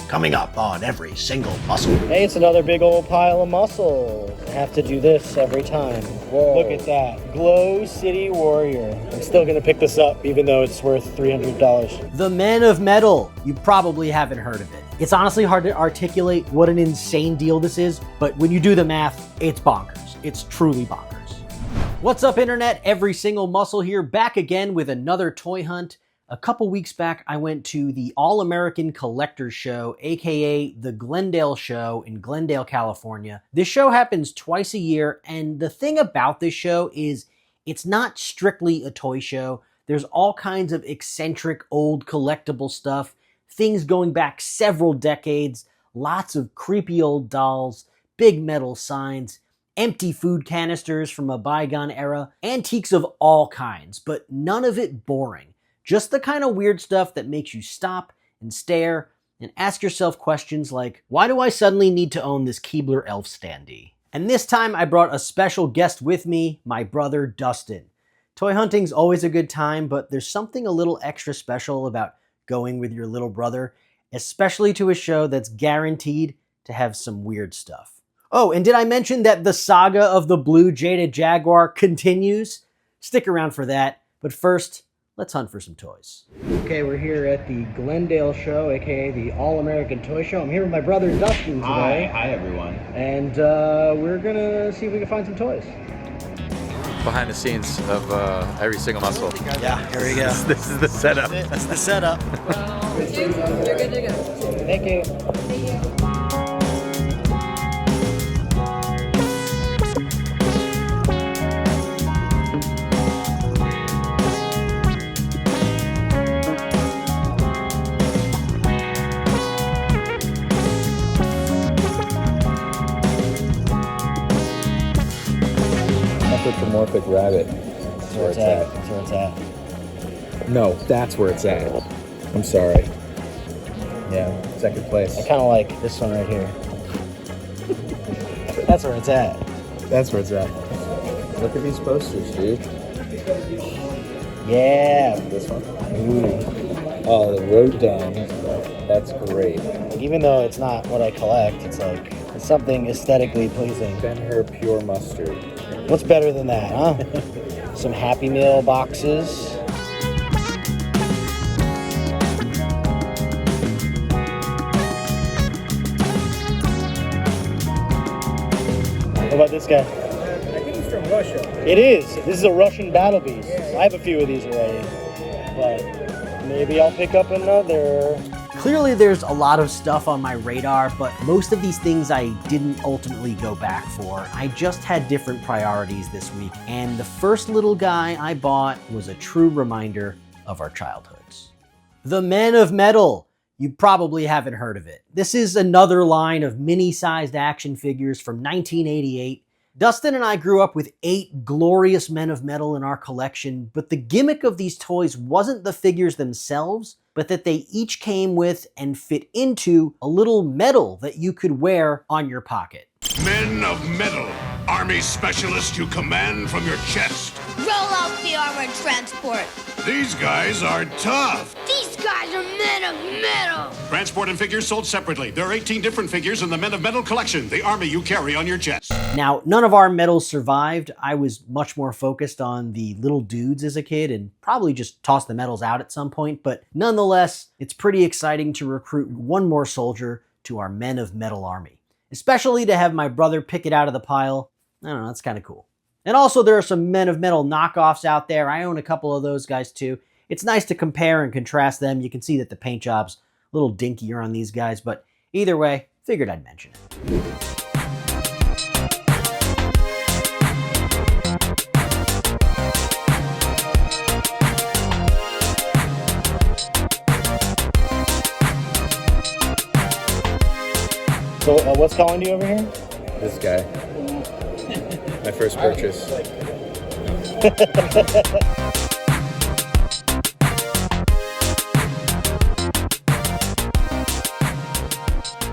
coming up on Every Single Muscle. Hey, it's another big old pile of muscles. I have to do this every time. Whoa. Look at that. Glow City Warrior. I'm still gonna pick this up even though it's worth $300. The Men of Metal. You probably haven't heard of it. It's honestly hard to articulate what an insane deal this is, but when you do the math, it's bonkers. It's truly bonkers. What's up, Internet? Every Single Muscle here, back again with another toy hunt. A couple weeks back, I went to the All-American Collectors Show, aka the Glendale Show in Glendale, California. This show happens twice a year, and the thing about this show is it's not strictly a toy show. There's all kinds of eccentric old collectible stuff, things going back several decades, lots of creepy old dolls, big metal signs, empty food canisters from a bygone era, antiques of all kinds, but none of it boring. Just the kind of weird stuff that makes you stop and stare and ask yourself questions like, why do I suddenly need to own this Keebler elf standee? And this time I brought a special guest with me, my brother Dustin. Toy hunting's always a good time, but there's something a little extra special about going with your little brother, especially to a show that's guaranteed to have some weird stuff. Oh, and did I mention that the saga of the blue Jaded Jaguar continues? Stick around for that, but first, let's hunt for some toys. Okay, we're here at the Glendale Show, aka the All-American Toy Show. I'm here with my brother Dustin today. Hi everyone. And we're gonna see if we can find some toys. Behind the scenes of Every Single Muscle. Yeah, here we go. This is the setup. That's the setup. You're good to go. Thank you. Anthropomorphic rabbit. That's where it's at. That's where it's at. No, that's where it's at. I'm sorry. Yeah, second place. I kind of like this one right here. That's where it's at. That's where it's at. Look at these posters, dude. Yeah. This one. Ooh. Oh, the road dung. That's great. Even though it's not what I collect, it's like it's something aesthetically pleasing. Ben-Hur pure mustard. What's better than that, huh? Some Happy Meal boxes. What about this guy? I think he's from Russia. It is. This is a Russian battle beast. I have a few of these already, but maybe I'll pick up another. Clearly there's a lot of stuff on my radar, but most of these things I didn't ultimately go back for. I just had different priorities this week, and the first little guy I bought was a true reminder of our childhoods. The Men of Metal. You probably haven't heard of it. This is another line of mini-sized action figures from 1988. Dustin and I grew up with 8 glorious Men of Metal in our collection, but the gimmick of these toys wasn't the figures themselves, but that they each came with and fit into a little medal that you could wear on your pocket. Men of Metal, Army specialist you command from your chest. Roll out the armored transport. These guys are tough. These guys are men of metal. Transport and figures sold separately. There are 18 different figures in the Men of Metal collection, the army you carry on your chest. Now, none of our medals survived. I was much more focused on the little dudes as a kid and probably just tossed the medals out at some point, but nonetheless, it's pretty exciting to recruit one more soldier to our Men of Metal army. Especially to have my brother pick it out of the pile. I don't know, that's kind of cool. And also there are some Men of Metal knockoffs out there. I own a couple of those guys too. It's nice to compare and contrast them. You can see that the paint job's a little dinkier on these guys, but either way, figured I'd mention it. So what's calling you over here? This guy. My first purchase.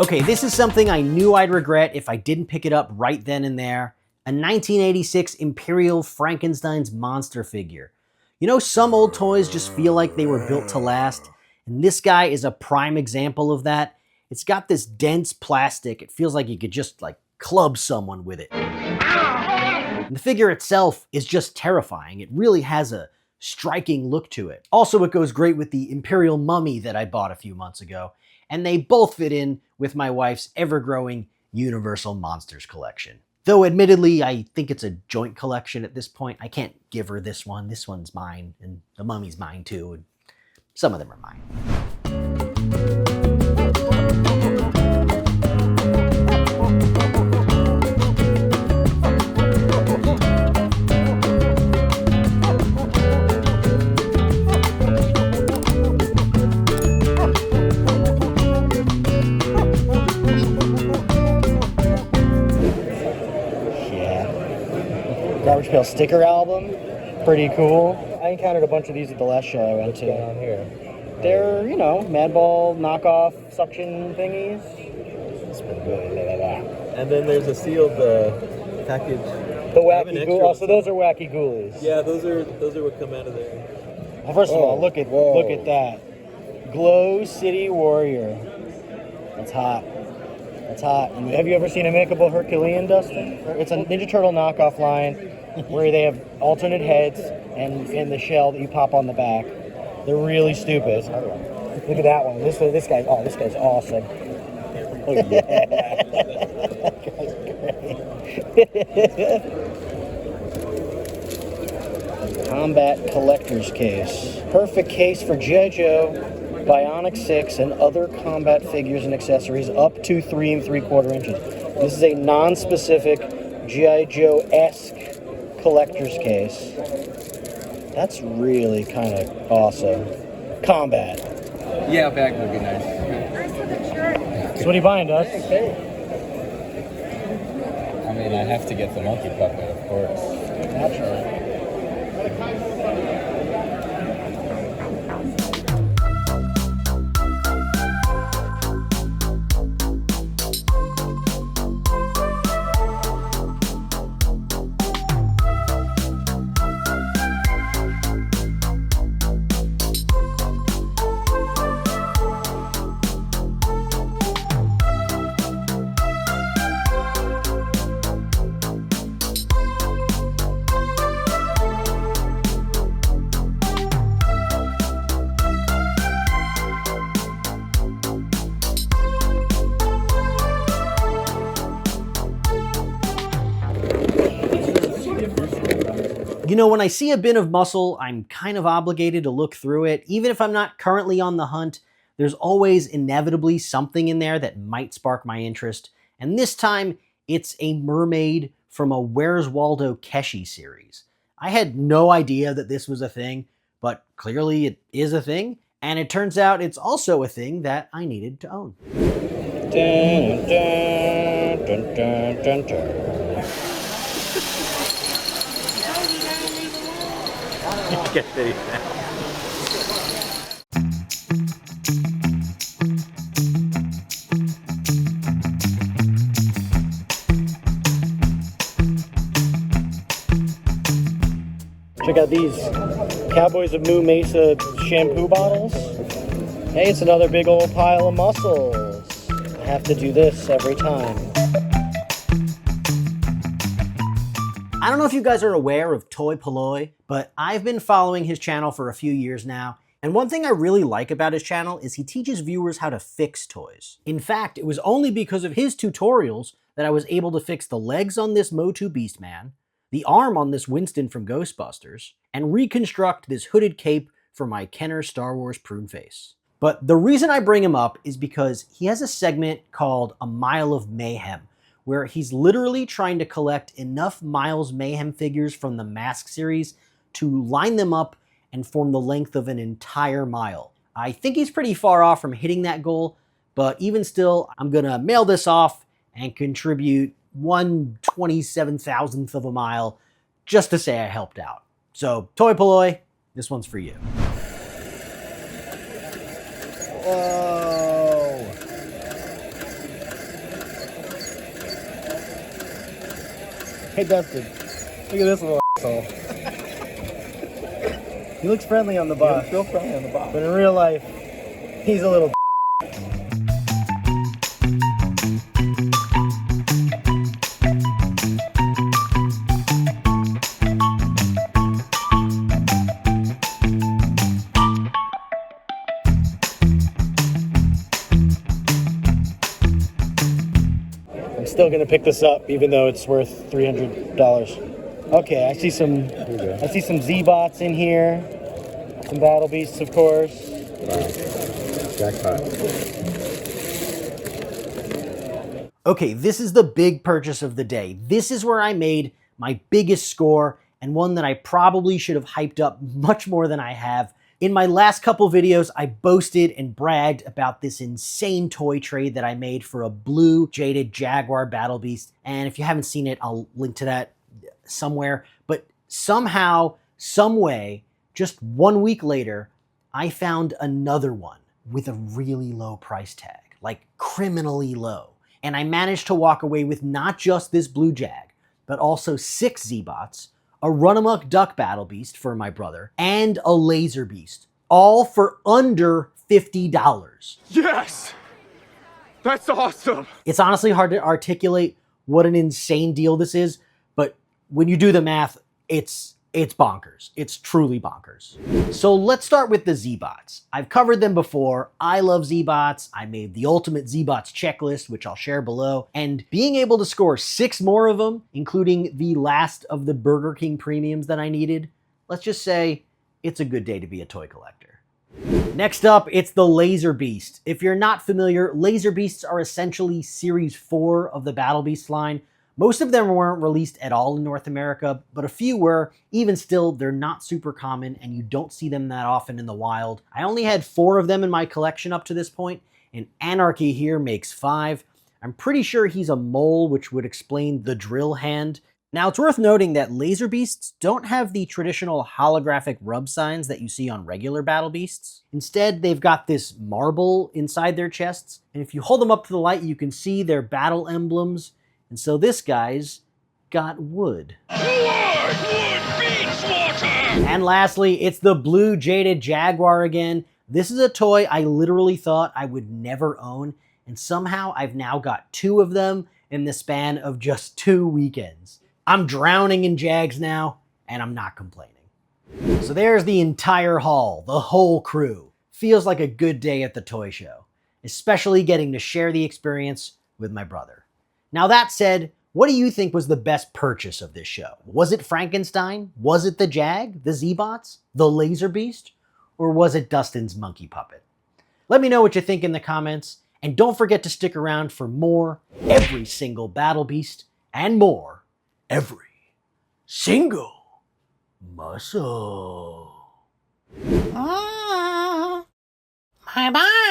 Okay, this is something I knew I'd regret if I didn't pick it up right then and there. A 1986 Imperial Frankenstein's monster figure. You know, some old toys just feel like they were built to last, and this guy is a prime example of that. It's got this dense plastic. It feels like you could just like club someone with it. And the figure itself is just terrifying. It really has a striking look to it. Also, it goes great with the Imperial Mummy that I bought a few months ago, and they both fit in with my wife's ever-growing Universal Monsters collection. Though admittedly, I think it's a joint collection at this point. I can't give her this one. This one's mine, and the Mummy's mine too, and some of them are mine. Garbage Pail Sticker album, pretty cool. I encountered a bunch of these at the last show I went to. Down here. They're, you know, Madball knockoff suction thingies. It's pretty good. And then there's a sealed package. The wacky ghoulies. Oh, so those are wacky ghoulies. Yeah, those are what come out of there. Well, first of all, look at that. Glow City Warrior. That's hot. That's hot. Have you ever seen a Makeable Herculean, Dustin? It's a Ninja Turtle knockoff line where they have alternate heads and the shell that you pop on the back. They're really stupid. Look at that one. This guy's awesome. Oh yeah. That guy's great. Combat Collector's Case. Perfect case for JoJo, Bionic 6, and other combat figures and accessories up to 3 3/4 inches. This is a non-specific G.I. Joe-esque collector's case. That's really kind of awesome. Combat. Yeah, bag would be nice. So what are you buying, Dust? I mean, I have to get the monkey puppet, of course. Naturally. You know, when I see a bin of muscle, I'm kind of obligated to look through it. Even if I'm not currently on the hunt, there's always inevitably something in there that might spark my interest. And this time, it's a mermaid from a Where's Waldo Keshi series. I had no idea that this was a thing, but clearly it is a thing. And it turns out it's also a thing that I needed to own. Dun, dun, dun, dun, dun, dun. Get the Check out these Cowboys of Moo Mesa shampoo bottles. Hey, it's another big old pile of muscles. I have to do this every time. I don't know if you guys are aware of Toy Polloi, but I've been following his channel for a few years now, and one thing I really like about his channel is he teaches viewers how to fix toys. In fact, it was only because of his tutorials that I was able to fix the legs on this Motu Beastman, the arm on this Winston from Ghostbusters, and reconstruct this hooded cape for my Kenner Star Wars prune face. But the reason I bring him up is because he has a segment called A Mile of Mayhem, where he's literally trying to collect enough Miles Mayhem figures from the Mask series to line them up and form the length of an entire mile. I think he's pretty far off from hitting that goal, but even still, I'm gonna mail this off and contribute 1/27,000th of a mile just to say I helped out. So, Toy Polloi, this one's for you. Whoa. Hey Dustin, look at this little asshole. He looks friendly on the box. Feel friendly on the box. But in real life, he's a little still gonna pick this up, even though it's worth $300. Okay, I see some Z-Bots in here. Some Battle Beasts, of course. Wow. Jackpot. Okay, this is the big purchase of the day. This is where I made my biggest score, and one that I probably should have hyped up much more than I have. In my last couple videos, I boasted and bragged about this insane toy trade that I made for a blue Jaded Jaguar Battle Beast. And if you haven't seen it, I'll link to that somewhere. But somehow, some way, just 1 week later, I found another one with a really low price tag, like criminally low. And I managed to walk away with not just this blue Jag, but also 6 Z-Bots, a Runamuck Duck Battle Beast for my brother, and a Laser Beast, all for under $50. Yes! That's awesome! It's honestly hard to articulate what an insane deal this is, but when you do the math, it's bonkers. It's truly bonkers. So let's start with the Z-Bots. I've covered them before. I love Z-Bots. I made the ultimate Z-Bots checklist, which I'll share below. And being able to score 6 more of them, including the last of the Burger King premiums that I needed, let's just say it's a good day to be a toy collector. Next up, it's the Laser Beast. If you're not familiar, Laser Beasts are essentially Series 4 of the Battle Beast line. Most of them weren't released at all in North America, but a few were. Even still, they're not super common and you don't see them that often in the wild. I only had 4 of them in my collection up to this point, and Anarchy here makes 5. I'm pretty sure he's a mole, which would explain the drill hand. Now, it's worth noting that Laser Beasts don't have the traditional holographic rub signs that you see on regular Battle Beasts. Instead, they've got this marble inside their chests, and if you hold them up to the light, you can see their battle emblems. And so this guy's got wood. Wood beats water! And lastly, it's the blue Jaded Jaguar again. This is a toy I literally thought I would never own, and somehow I've now got 2 of them in the span of just 2 weekends. I'm drowning in Jags now, and I'm not complaining. So there's the entire haul, the whole crew. Feels like a good day at the toy show, especially getting to share the experience with my brother. Now that said, what do you think was the best purchase of this show? Was it Frankenstein? Was it the Jag, the Z-Bots, the Laser Beast? Or was it Dustin's monkey puppet? Let me know what you think in the comments, and don't forget to stick around for more every single Battle Beast and more every single muscle. Bye-bye.